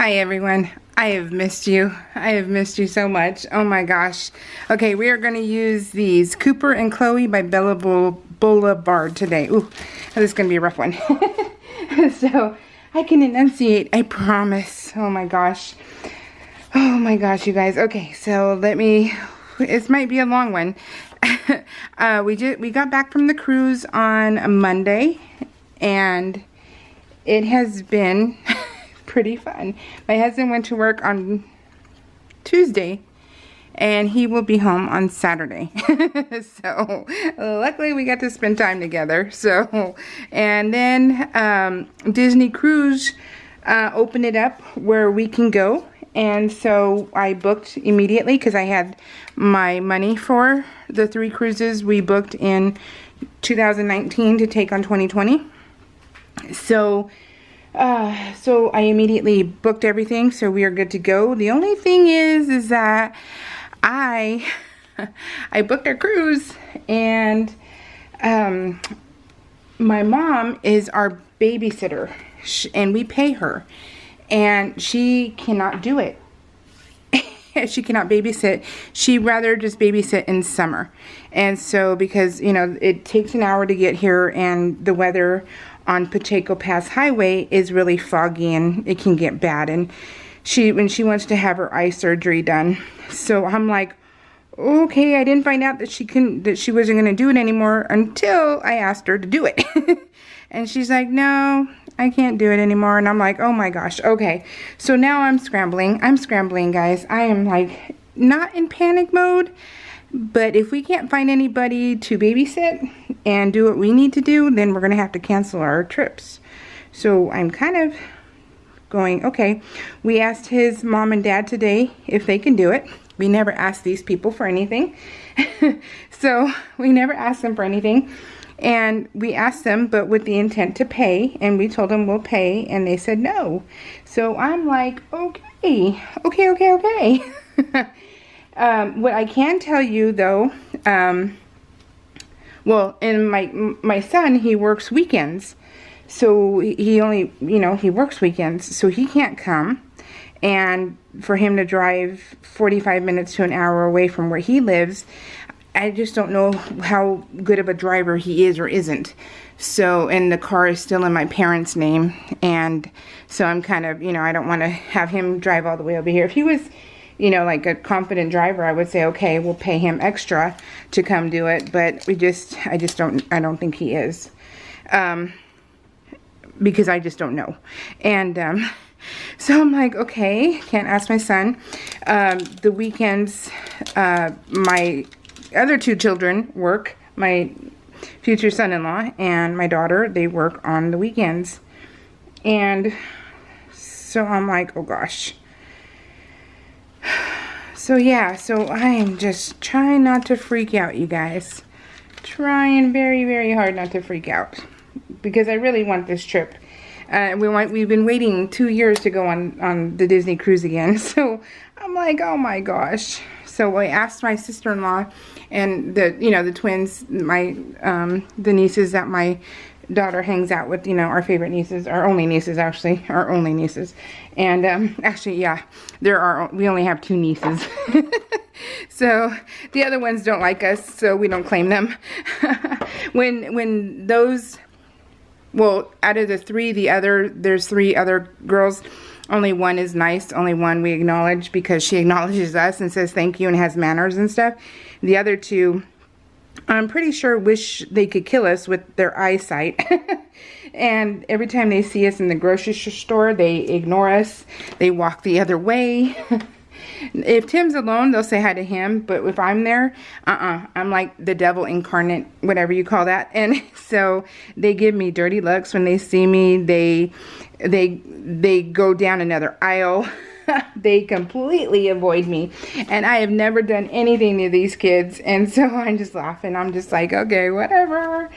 Hi everyone. I have missed you. I have missed you so much. Oh my gosh. Okay, we are going to use these Cooper and Chloe by Bella Boulevard today. Ooh, this is going to be a rough one. So, I can enunciate, I promise. Oh my gosh. Oh my gosh, you guys. Okay, so this might be a long one. We got back from the cruise on a Monday, and it has been pretty fun. My husband went to work on Tuesday, and he will be home on Saturday. So luckily we got to spend time together. So, and then Disney Cruise opened it up where we can go, and so I booked immediately because I had my money for the 3 cruises we booked in 2019 to take on 2020. So I immediately booked everything, so we are good to go. The only thing is that I booked our cruise, and my mom is our babysitter, and we pay her, and she cannot do it. She cannot babysit. She'd rather just babysit in summer. And so, because, you know, it takes an hour to get here, and the weather on Pacheco Pass Highway is really foggy and it can get bad, and when she wants to have her eye surgery done. So I'm like, okay, I didn't find out that she wasn't going to do it anymore until I asked her to do it. And she's like, no, I can't do it anymore. And I'm like, oh my gosh, okay. So now I'm scrambling, guys. I am like not in panic mode, but if we can't find anybody to babysit and do what we need to do, then we're going to have to cancel our trips. So I'm kind of going, okay. We asked his mom and dad today if they can do it. We never asked these people for anything. So we never asked them for anything. And we asked them, but with the intent to pay. And we told them we'll pay. And they said no. So I'm like, okay. What I can tell you though, well, and my son, he works weekends, so he only, he works weekends, so he can't come. And for him to drive 45 minutes to an hour away from where he lives, I just don't know how good of a driver he is or isn't. So, and the car is still in my parents' name, and so I'm kind of, I don't want to have him drive all the way over here. If he was, like a confident driver, I would say, okay, we'll pay him extra to come do it. But I don't think he is. Because I just don't know. And, so I'm like, okay, can't ask my son. The weekends, my other 2 children work. My future son-in-law and my daughter, they work on the weekends. And so I'm like, oh gosh. So yeah, so I am just trying not to freak out, you guys. Trying very, very hard not to freak out, because I really want this trip. We've been waiting 2 years to go on the Disney cruise again. So I'm like, oh my gosh. So I asked my sister-in-law and the twins, the nieces that my daughter hangs out with, our favorite nieces, our only nieces, actually, our only nieces. And actually, yeah, we only have 2 nieces. So the other ones don't like us, so we don't claim them. When those, well, out of the 3, there's 3 other girls. Only one is nice. Only one we acknowledge because she acknowledges us and says thank you and has manners and stuff. The other 2, I'm pretty sure, wish they could kill us with their eyesight. And every time they see us in the grocery store, they ignore us. They walk the other way. If Tim's alone, they'll say hi to him. But if I'm there, I'm like the devil incarnate, whatever you call that. And so they give me dirty looks when they see me. They go down another aisle. They completely avoid me. And I have never done anything to these kids. And so I'm just laughing. I'm just like, okay, whatever.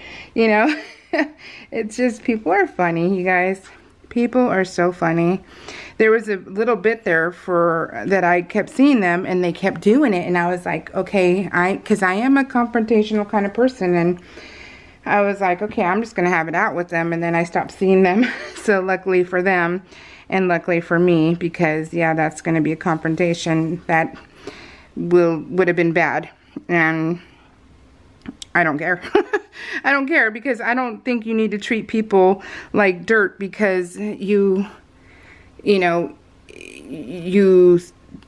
It's just, people are funny, you guys. People are so funny. There was a little bit there that I kept seeing them, and they kept doing it. And I was like, okay, because I am a confrontational kind of person. And I was like, okay, I'm just going to have it out with them. And then I stopped seeing them. So luckily for them and luckily for me, because yeah, that's going to be a confrontation that would have been bad. And I don't care. I don't care, because I don't think you need to treat people like dirt because you know, you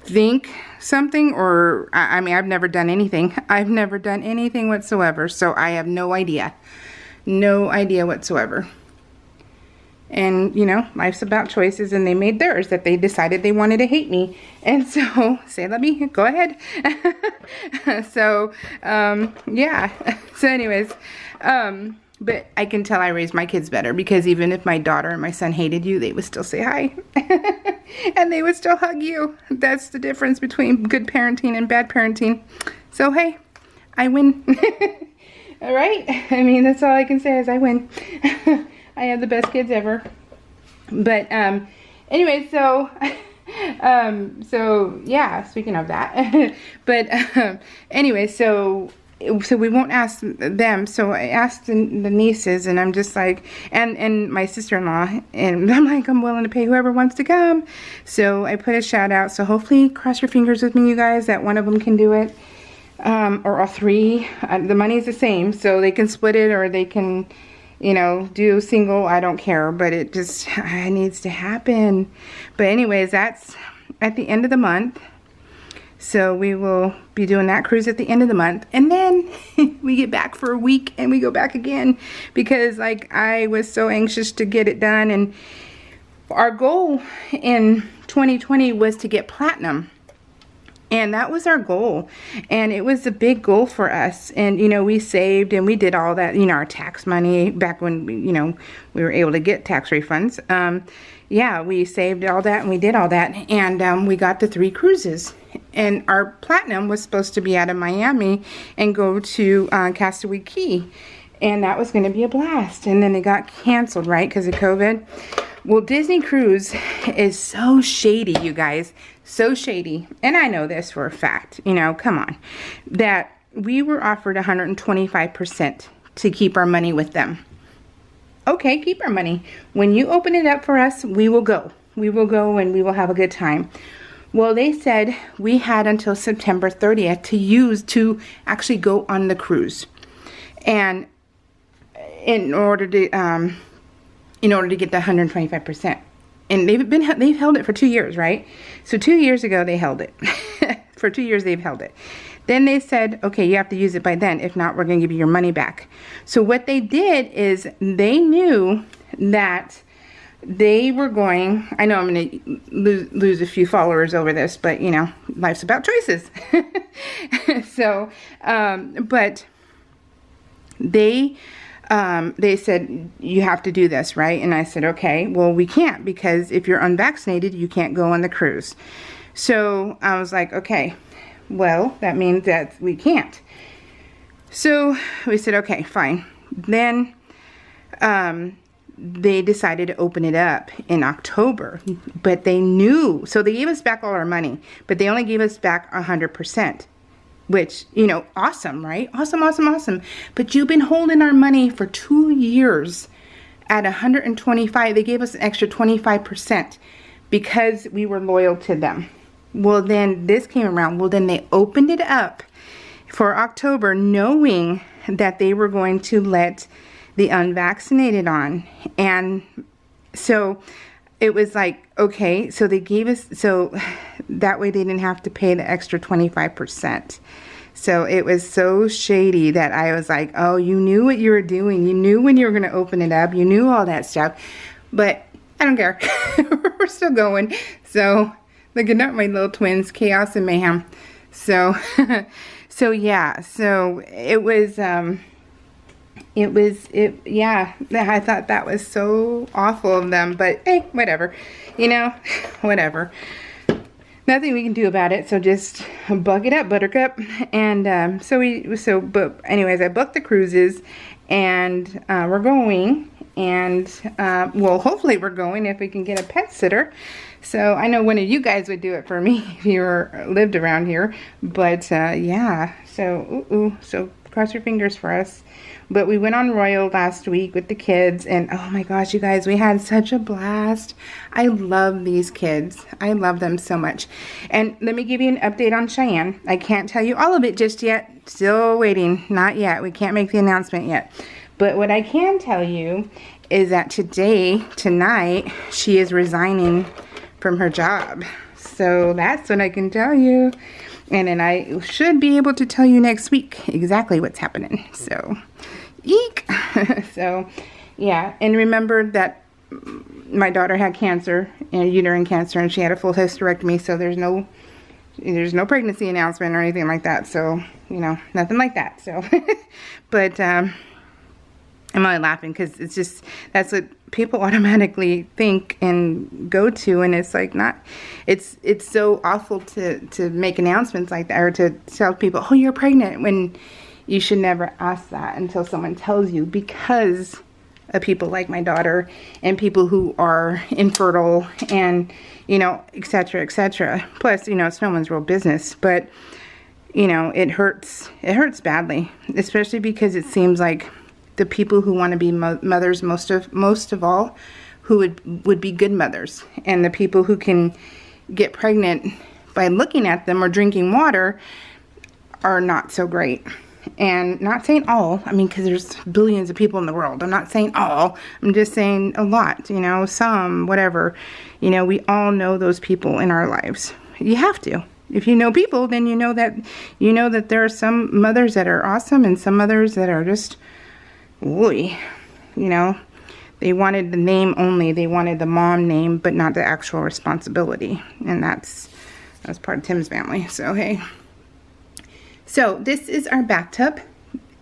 think something, or I mean, I've never done anything. I've never done anything whatsoever, so I have no idea. No idea whatsoever. And, you know, life's about choices, and they made theirs, that they decided they wanted to hate me. And so, say, let me, go ahead. So, yeah. So anyways, but I can tell I raised my kids better, because even if my daughter and my son hated you, they would still say hi. And they would still hug you. That's the difference between good parenting and bad parenting. So, hey, I win. All right? I mean, that's all I can say is I win. I have the best kids ever. But, anyway, so, so, yeah, speaking of that. But, anyway, so we won't ask them. So I asked the nieces, and I'm just like, and my sister-in-law, and I'm like, I'm willing to pay whoever wants to come. So I put a shout out. So hopefully, cross your fingers with me, you guys, that one of them can do it. Or all three. The money's the same, so they can split it, or they can, you know, do single. I don't care, but it just needs to happen. But anyways, that's at the end of the month. So we will be doing that cruise at the end of the month. And then we get back for a week and we go back again, because like I was so anxious to get it done. And our goal in 2020 was to get platinum. And that was our goal. And it was a big goal for us. And, you know, we saved and we did all that, you know, our tax money back when, you know, we were able to get tax refunds. Yeah, we saved all that and we did all that. And we got the 3 cruises. And our platinum was supposed to be out of Miami and go to Castaway Cay. And that was going to be a blast. And then it got canceled, right, because of COVID. Well, Disney Cruise is so shady, you guys. So shady. And I know this for a fact. You know, come on. That we were offered 125% to keep our money with them. Okay, keep our money. When you open it up for us, we will go. We will go and we will have a good time. Well, they said we had until September 30th to actually go on the cruise. And in order to get the 125%. And they've held it for 2 years, right? So 2 years ago they held it. For 2 years they've held it. Then they said, okay, you have to use it by then. If not, we're going to give you your money back. So what they did is they knew that they were going, I know I'm going to lose a few followers over this, but you know, life's about choices. So, but they said, you have to do this, right? And I said, okay, well, we can't, because if you're unvaccinated, you can't go on the cruise. So I was like, okay, well, that means that we can't. So we said, okay, fine. Then they decided to open it up in October, but they knew, so they gave us back all our money, but they only gave us back 100%. Which, you know, awesome, right? Awesome, awesome, awesome. But you've been holding our money for 2 years at 125. They gave us an extra 25% because we were loyal to them. Well, then this came around. Well, then they opened it up for October, knowing that they were going to let the unvaccinated on. And so it was like, okay, so they gave us, so that way they didn't have to pay the extra 25%. So it was so shady that I was like, oh, you knew what you were doing. You knew when you were going to open it up. You knew all that stuff. But I don't care. We're still going. So look at my little twins, chaos and mayhem. So, so yeah, so it was, yeah, I thought that was so awful of them, but hey, whatever, you know, whatever. Nothing we can do about it, so just bug it up, buttercup. And but anyways, I booked the cruises, and we're going, and well, hopefully we're going if we can get a pet sitter. So I know one of you guys would do it for me if you lived around here, but yeah, so so Cross your fingers for us. But we went on Royal last week with the kids, and oh my gosh, you guys, we had such a blast. I love these kids. I love them so much. And let me give you an update on Cheyenne. I can't tell you all of it just yet. Still waiting. Not yet. We can't make the announcement yet. But what I can tell you is that tonight, she is resigning from her job. So that's what I can tell you. And then I should be able to tell you next week exactly what's happening. So, eek. So, yeah. And remember that my daughter had cancer, uterine cancer, and she had a full hysterectomy. So there's no pregnancy announcement or anything like that. So, you know, nothing like that. So, but I'm only laughing because it's just, that's what people automatically think and go to, and it's like not, it's so awful to make announcements like that, or to tell people, oh, you're pregnant, when you should never ask that until someone tells you, because of people like my daughter and people who are infertile and, you know, etc., etc. Plus, you know, it's no one's real business, but, you know, it hurts badly, especially because it seems like the people who want to be mothers most of all, who would be good mothers, and the people who can get pregnant by looking at them or drinking water are not so great. And not saying all, I mean, because there's billions of people in the world. I'm not saying all. I'm just saying a lot, you know, some, whatever. You know, we all know those people in our lives. You have to. If you know people, then you know that there are some mothers that are awesome and some mothers that are just, you know, they wanted the name only. They wanted the mom name, but not the actual responsibility. And that's part of Tim's family. So, hey. So, this is our bathtub.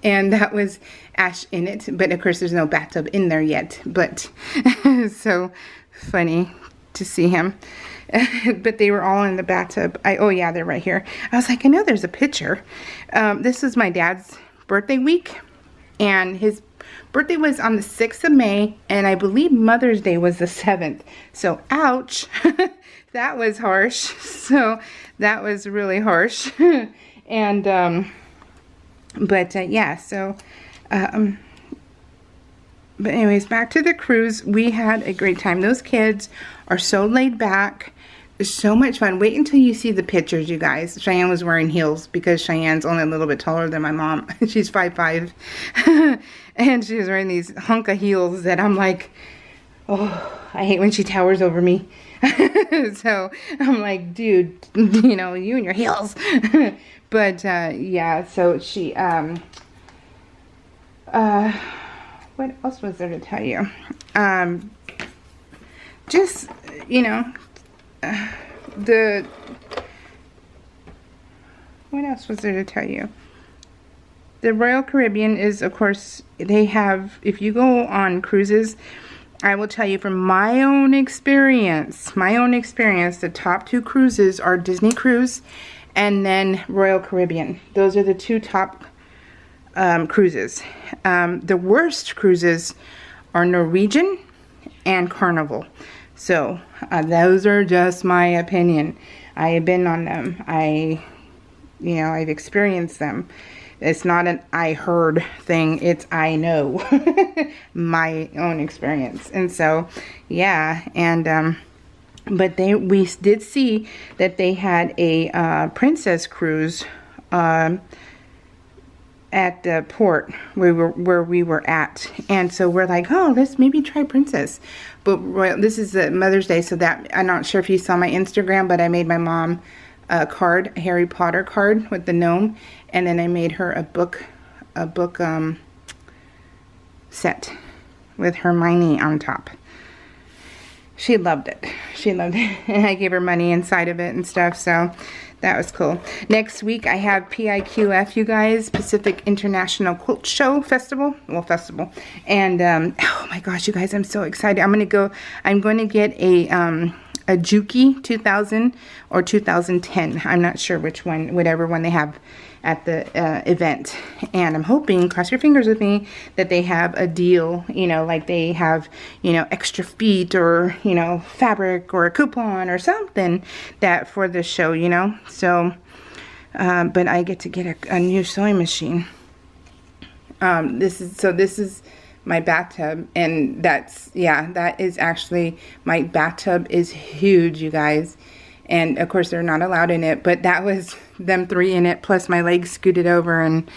And that was Ash in it. But, of course, there's no bathtub in there yet. But, so funny to see him. But they were all in the bathtub. Oh, yeah, they're right here. I was like, I know there's a picture. This was my dad's birthday week. And his birthday was on the 6th of May, and I believe Mother's Day was the 7th. So, ouch. That was harsh. So, that was really harsh. And, yeah, so, but anyways, back to the cruise. We had a great time. Those kids are so laid back. So much fun. Wait until you see the pictures, you guys. Cheyenne was wearing heels because Cheyenne's only a little bit taller than my mom. She's 5'5". And she was wearing these hunk of heels that I'm like, oh, I hate when she towers over me. So I'm like, dude, you know, you and your heels. But yeah, so she, what else was there to tell you? Just, you know, what else was there to tell you? The Royal Caribbean is, of course, they have, if you go on cruises, I will tell you from my own experience, the top 2 cruises are Disney Cruise and then Royal Caribbean. Those are the 2 top cruises. The worst cruises are Norwegian and Carnival. So, those are just my opinion. I have been on them. I've experienced them. It's not an I heard thing. It's I know. My own experience. And so, yeah. And, but we did see that they had a princess cruise at the port where we were at, and so we're like, oh, let's maybe try princess. But this is the Mother's Day, so that I'm not sure if you saw my Instagram, but I made my mom a card, a Harry Potter card with the gnome, and then I made her a book set with Hermione on top. She loved it. And I gave her money inside of it and stuff, so that was cool. Next week, I have PIQF, you guys, Pacific International Quilt Show Festival. And, oh my gosh, you guys, I'm so excited. I'm going to get a Juki 2000 or 2010. I'm not sure which one, whatever one they have at the event. And I'm hoping, cross your fingers with me, that they have a deal, you know, like they have, you know, extra feet or, you know, fabric or a coupon or something that for the show, you know. So, but I get to get a new sewing machine. This is my bathtub, and that is actually, my bathtub is huge, you guys. And of course they're not allowed in it, but that was them 3 in it, plus my legs scooted over, and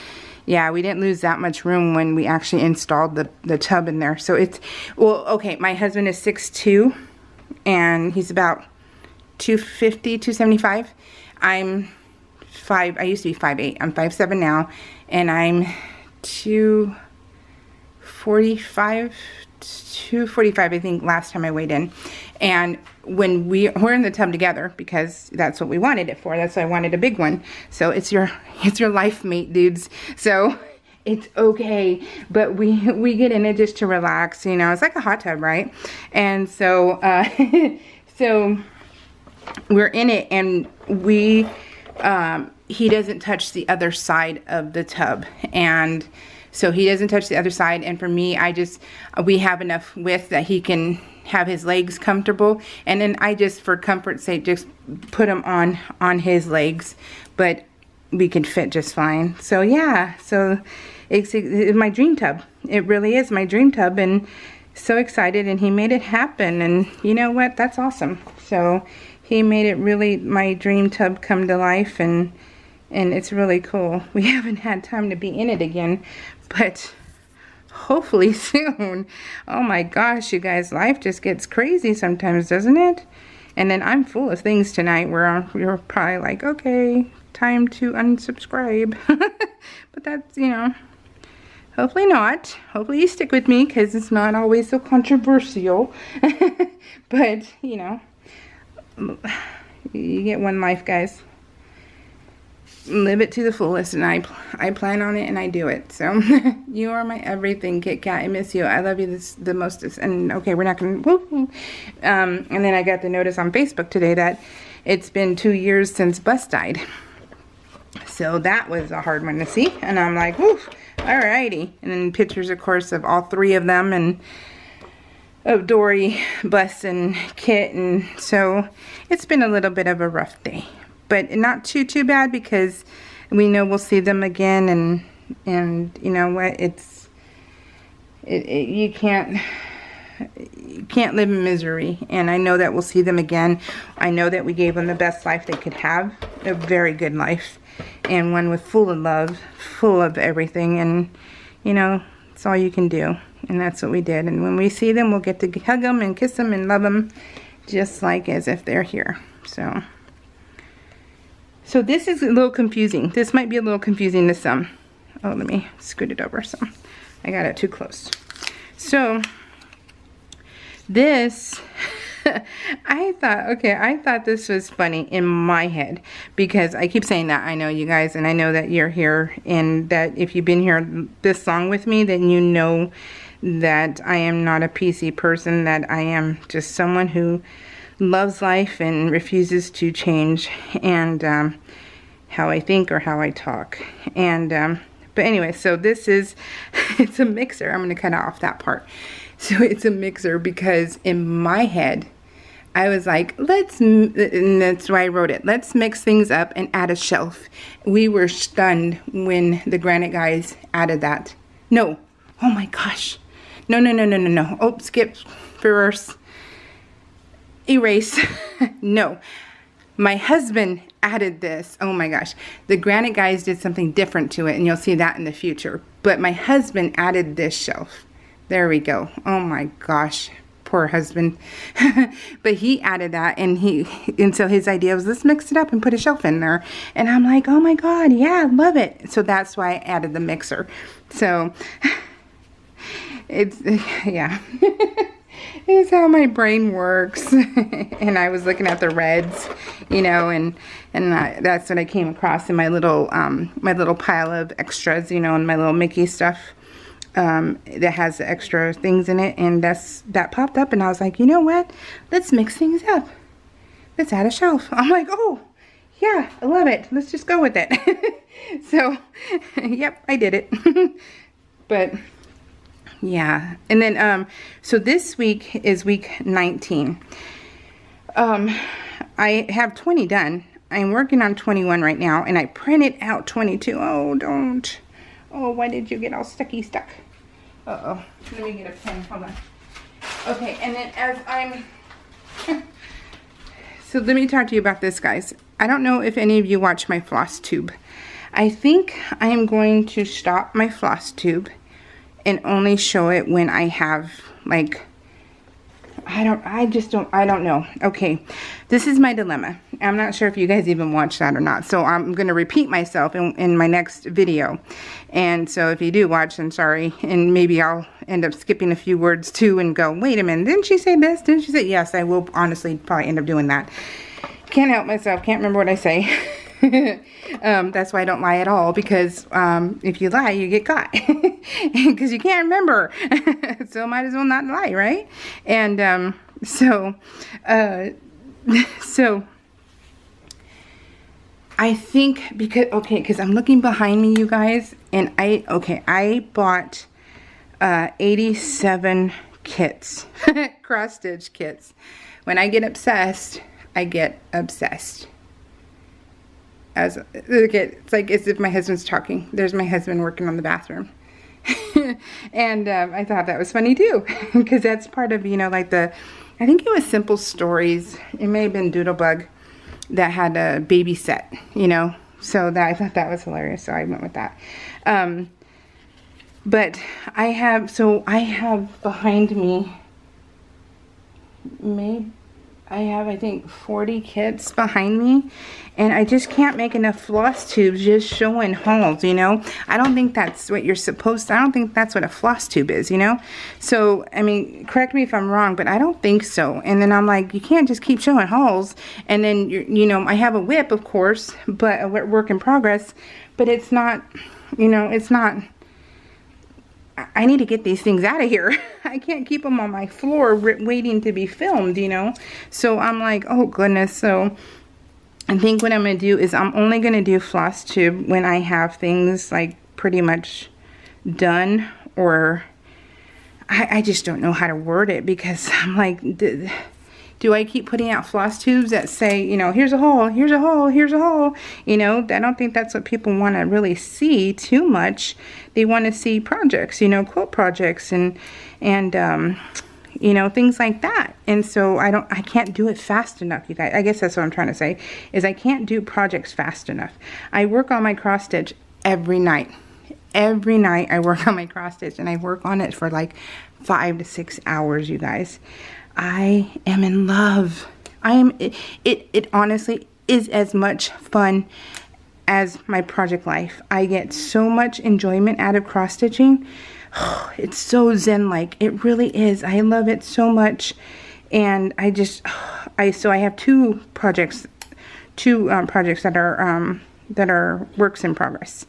yeah, we didn't lose that much room when we actually installed the tub in there. So it's, well, okay, my husband is 6'2", and he's about 250, 275. I'm 5, I used to be 5'8". I'm 5'7" now, and I'm 245, I think, last time I weighed in. And when we're in the tub together, because that's what we wanted it for. That's why I wanted a big one. So it's your life mate, dudes. So it's okay, but we get in it just to relax, you know. It's like a hot tub, right? And so so we're in it, and he doesn't touch the other side of the tub, and so he doesn't touch the other side. And for me, we have enough width that he can have his legs comfortable, and then I just, for comfort's sake, just put him on his legs, but we can fit just fine. So yeah, so it's my dream tub. It really is my dream tub, and so excited, and he made it happen. And you know what, that's awesome. So he made it really, my dream tub, come to life, and it's really cool. We haven't had time to be in it again, but hopefully soon. Oh my gosh, you guys, life just gets crazy sometimes, doesn't it? And then I'm full of things tonight where you're probably like, okay, time to unsubscribe. But that's, you know, hopefully not. Hopefully you stick with me, because it's not always so controversial. But, you know, you get one life, guys. Live it to the fullest, and I plan on it, and I do it. So you are my everything, Kit Kat. I miss you. I love you the mostest. And okay, we're not gonna and then I got the notice on Facebook today that it's been 2 years since Bus died. So that was a hard one to see, and I'm like, woo, alrighty. And then pictures, of course, of all 3 of them, and of Dory, Bus, and Kit. And so it's been a little bit of a rough day, but not too bad, because we know we'll see them again. And you know what, you can't live in misery. And I know that we'll see them again. I know that we gave them the best life they could have, a very good life, and one with full of love, full of everything. And you know, it's all you can do, and that's what we did. And when we see them, we'll get to hug them and kiss them and love them, just like as if they're here. So this is a little confusing. This might be a little confusing to some. Oh, let me scoot it over some. I got it too close. So this, I thought this was funny in my head, because I keep saying that. I know you guys, and I know that you're here, and that if you've been here this long with me, then you know that I am not a PC person, that I am just someone who loves life and refuses to change, and how I think or how I talk. And but anyway, so this is it's a mixer. I'm going to cut off that part. So it's a mixer, because in my head I was like, and that's why I wrote it, let's mix things up and add a shelf. We were stunned when the granite guys added that. No, oh my gosh, no. Oh, skip, reverse, erase. No, my husband added this. Oh my gosh, the granite guys did something different to it, and you'll see that in the future. But my husband added this shelf. There we go. Oh my gosh, poor husband. But he added that, and so his idea was, let's mix it up and put a shelf in there. And I'm like, oh my god, yeah, love it. So that's why I added the mixer. So it's, yeah. It's how my brain works. And I was looking at the reds, you know, and that's what I came across in my little pile of extras, you know, and my little Mickey stuff that has the extra things in it. And that popped up, and I was like, you know what, let's mix things up, let's add a shelf. I'm like, oh yeah, I love it, let's just go with it. So yep, I did it. But yeah, and then so this week is week 19. I have 20 done. I'm working on 21 right now, and I printed out 22. Oh, don't. Oh, why did you get all stuck? Uh-oh. Let me get a pen. Hold on. Okay, and then as I'm... So let me talk to you about this, guys. I don't know if any of you watch my floss tube. I think I am going to stop my floss tube and only show it when I have, like, I don't know. Okay, this is my dilemma. I'm not sure if you guys even watch that or not. So I'm going to repeat myself in my next video. And so if you do watch, I'm sorry. And maybe I'll end up skipping a few words too and go, wait a minute, didn't she say this? Didn't she say? Yes, I will honestly probably end up doing that. Can't help myself. Can't remember what I say. That's why I don't lie at all, because if you lie, you get caught because you can't remember. So might as well not lie, right? And so I think because I'm looking behind me, you guys, and I bought 87 kits, cross stitch kits. When I get obsessed, I get obsessed. It's like as if my husband's talking. There's my husband working on the bathroom. And I thought that was funny too, because that's part of, like I think it was Simple Stories. It may have been Doodlebug that had a baby set, so that I thought that was hilarious, so I went with that. But I have behind me, I think 40 kits behind me, and I just can't make enough floss tubes just showing holes, I don't think that's what you're supposed to, I don't think that's what a floss tube is, So, I mean, correct me if I'm wrong, but I don't think so. And then I'm like, you can't just keep showing holes, and then, I have a whip, of course, but a work in progress, but it's not, it's not... I need to get these things out of here. I can't keep them on my floor waiting to be filmed, So I'm like, oh goodness. So I think what I'm going to do is I'm only going to do floss tube when I have things like pretty much done, or I just don't know how to word it, because I'm like, do I keep putting out floss tubes that say, here's a hole, here's a hole, here's a hole? I don't think that's what people want to really see too much. They want to see projects, quote projects and things like that. And so I can't do it fast enough, you guys. I guess that's what I'm trying to say, is I can't do projects fast enough. I work on my cross stitch every night. Every night I work on my cross stitch, and I work on it for like 5 to 6 hours, you guys. I am in love. It honestly is as much fun as my project life. I get so much enjoyment out of cross stitching. It's so zen-like. It really is. I love it so much. And I have two projects that are works in progress.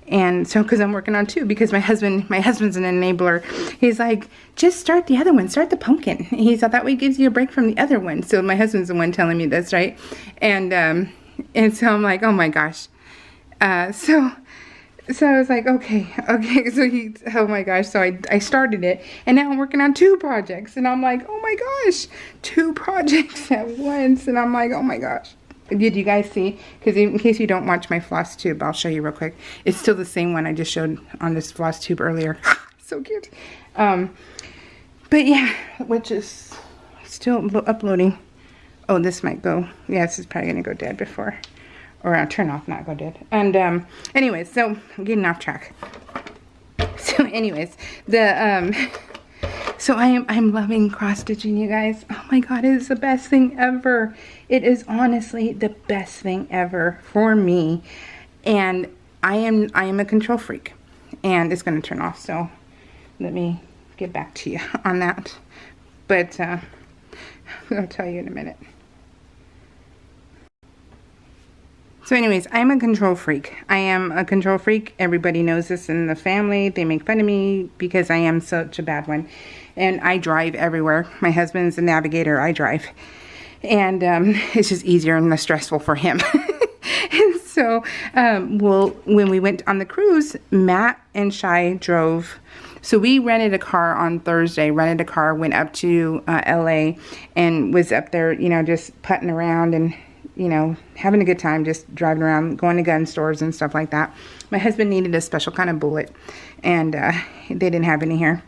And so, because I'm working on two, because my husband's an enabler. He's like, just start the other one, start the pumpkin. He thought that way gives you a break from the other one. So my husband's the one telling me this, right? And so I'm like, oh my gosh. So I was like, okay. So oh my gosh. So I started it, and now I'm working on two projects, and I'm like, oh my gosh, 2 projects at once. And I'm like, oh my gosh. Did you guys see? Because in case you don't watch my floss tube, I'll show you real quick. It's still the same one I just showed on this floss tube earlier. So cute. But yeah, which is still uploading. Oh, this might go. Yeah, this is probably going to go dead before. Or turn off, not go dead. And anyways, so I'm getting off track. So anyways, so I'm loving cross stitching, you guys. Oh my god, it is the best thing ever. It is honestly the best thing ever for me. And I am a control freak. And it's going to turn off, so let me get back to you on that. But I'll tell you in a minute. So anyways, I'm a control freak. I am a control freak. Everybody knows this in the family. They make fun of me because I am such a bad one. And I drive everywhere. My husband's a navigator. I drive. And it's just easier and less stressful for him. And so, when we went on the cruise, Matt and Shai drove. So we rented a car on Thursday, went up to LA, and was up there, just putting around and you know, having a good time, just driving around, going to gun stores and stuff like that. My husband needed a special kind of bullet, and they didn't have any here.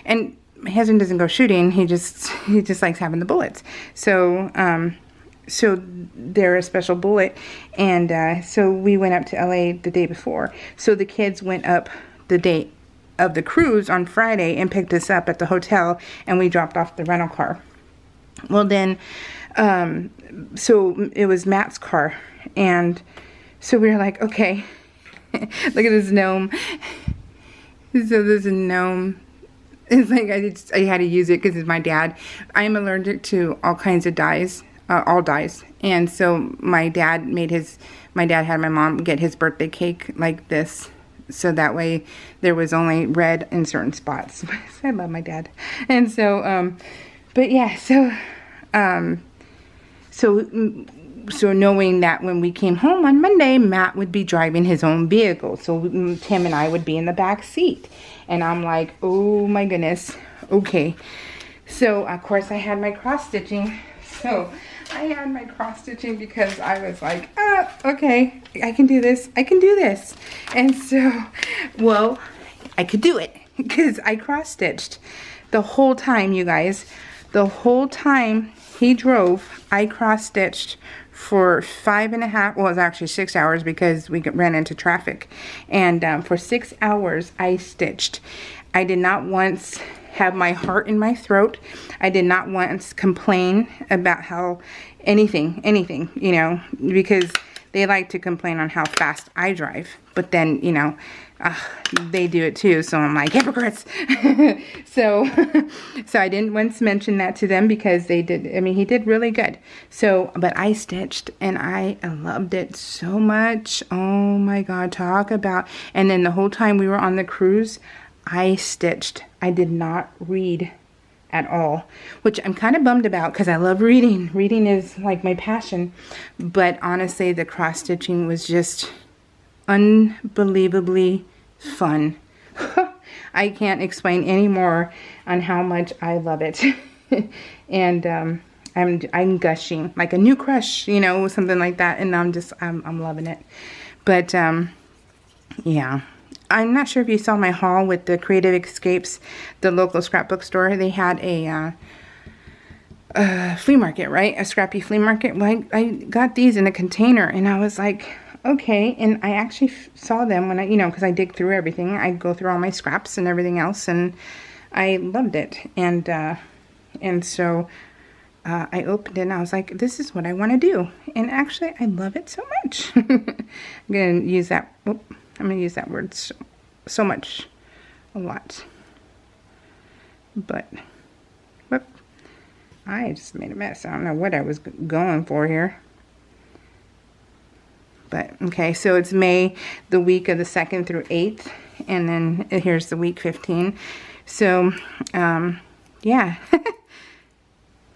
And my husband doesn't go shooting. He just likes having the bullets. So so they're a special bullet, and so we went up to LA the day before. So the kids went up the day of the cruise on Friday and picked us up at the hotel, and we dropped off the rental car. Well, then, so it was Matt's car, and so we were like, okay, look at this gnome. So this gnome, it's like I had to use it because it's my dad. I am allergic to all kinds of dyes, all dyes, and so my dad had my mom get his birthday cake like this, so that way there was only red in certain spots. I love my dad. And so, but yeah, so knowing that when we came home on Monday, Matt would be driving his own vehicle. So Tim and I would be in the back seat. And I'm like, oh my goodness. Okay. So, of course, I had my cross stitching. So I had my cross stitching because I was like, okay, I can do this. I can do this. And so, well, I could do it because I cross stitched the whole time, you guys. The whole time he drove, I cross stitched for 5.5, well, it was actually 6 hours because we ran into traffic. And for 6 hours, I stitched. I did not once have my heart in my throat. I did not once complain about how anything, you know, because they like to complain on how fast I drive. But then, you know, they do it too, so I'm like, hypocrites. so I didn't once mention that to them because they did, I mean, he did really good. So, but I stitched and I loved it so much. Oh my God, talk about, and then the whole time we were on the cruise, I stitched. I did not read at all, which I'm kind of bummed about because I love reading. Reading is like my passion, but honestly, the cross stitching was just unbelievably fun. I can't explain any more on how much I love it. And I'm gushing like a new crush, you know, something like that, and I'm loving it. But yeah, I'm not sure if you saw my haul with the Creative Escapes, the local scrapbook store. They had a flea market, right? A scrappy flea market. Well, I got these in a container, and I was like, okay. And I actually saw them when I, you know, because I dig through everything. I go through all my scraps and everything else, and I loved it. And so I opened it, and I was like, this is what I want to do. And actually, I love it so much. I'm going to use that. I'm going to use that word so much, a lot. But, whoop, I just made a mess. I don't know what I was going for here. But, okay, so it's May, the week of the 2nd through 8th. And then here's the week 15. So, yeah.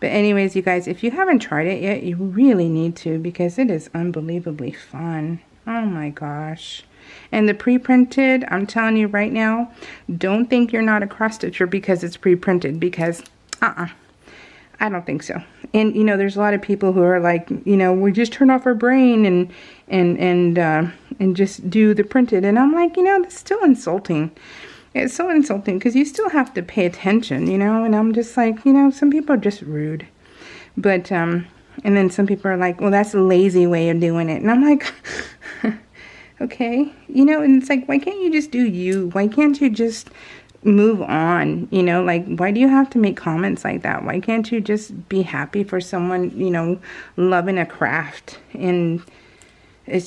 But anyways, you guys, if you haven't tried it yet, you really need to, because it is unbelievably fun. Oh my gosh. And the pre-printed, I'm telling you right now, don't think you're not a cross-stitcher because it's pre-printed, because I don't think so. And you know, there's a lot of people who are like, you know, we just turn off our brain and just do the printed. And I'm like, you know, that's still insulting. It's so insulting because you still have to pay attention, you know. And I'm just like, you know, some people are just rude. But and then some people are like, well, that's a lazy way of doing it. And I'm like, okay, you know. And it's like, why can't you just do you? Why can't you just move on? You know, like, why do you have to make comments like that? Why can't you just be happy for someone, you know, loving a craft? And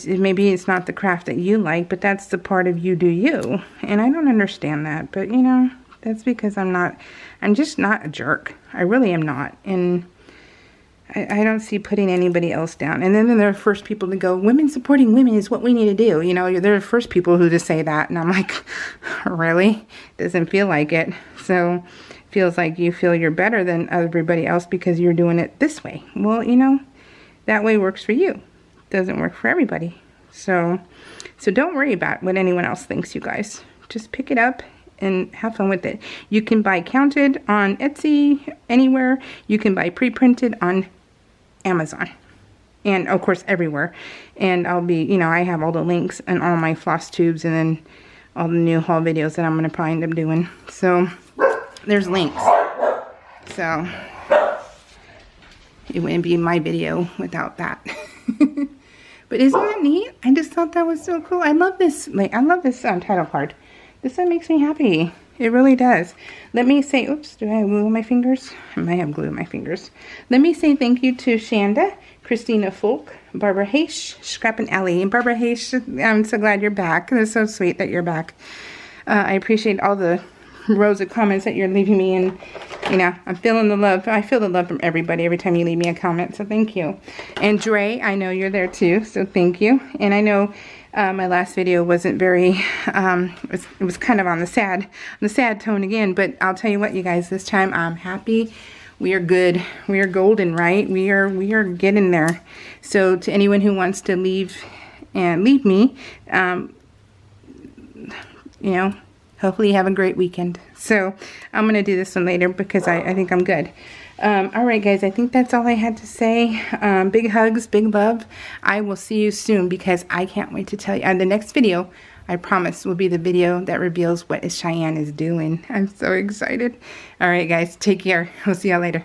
maybe it's not the craft that you like, but that's the part of you do you. And I don't understand that, but you know, that's because I'm just not a jerk. I really am not. And I don't see putting anybody else down. And then they're the first people to go, women supporting women is what we need to do. You know, they're the first people who to say that. And I'm like, really? Doesn't feel like it. So it feels like you feel you're better than everybody else because you're doing it this way. Well, you know, that way works for you. Doesn't work for everybody. So don't worry about what anyone else thinks, you guys. Just pick it up and have fun with it. You can buy counted on Etsy, anywhere. You can buy pre-printed on Amazon. and of course everywhere. And I'll be, you know, I have all the links and all my floss tubes, and then all the new haul videos that I'm going to probably end up doing. So there's links. So it wouldn't be my video without that. But isn't that neat? I just thought that was so cool. I love this. Like, I love this title card. This one makes me happy. It really does. Let me say, oops, do I have glue on my fingers? I might have glue on my fingers. Let me say thank you to Shanda, Christina Folk, Barbara Haish, Scrap and Ellie. And Barbara Haish, I'm so glad you're back. It's so sweet that you're back. I appreciate all the rows of comments that you're leaving me, and you know, I'm feeling the love. I feel the love from everybody every time you leave me a comment, so thank you. And Dre, I know you're there too, so thank you. And I know my last video wasn't very, it was kind of on the sad tone again, but I'll tell you what, you guys, this time I'm happy. We are good. We are golden, right? We are getting there. So to anyone who wants to leave me, you know, hopefully you have a great weekend. So I'm going to do this one later because I think I'm good. All right, guys, I think that's all I had to say. Big hugs, big love. I will see you soon because I can't wait to tell you. And the next video, I promise, will be the video that reveals what Cheyenne is doing. I'm so excited. All right, guys, take care. We'll see y'all later.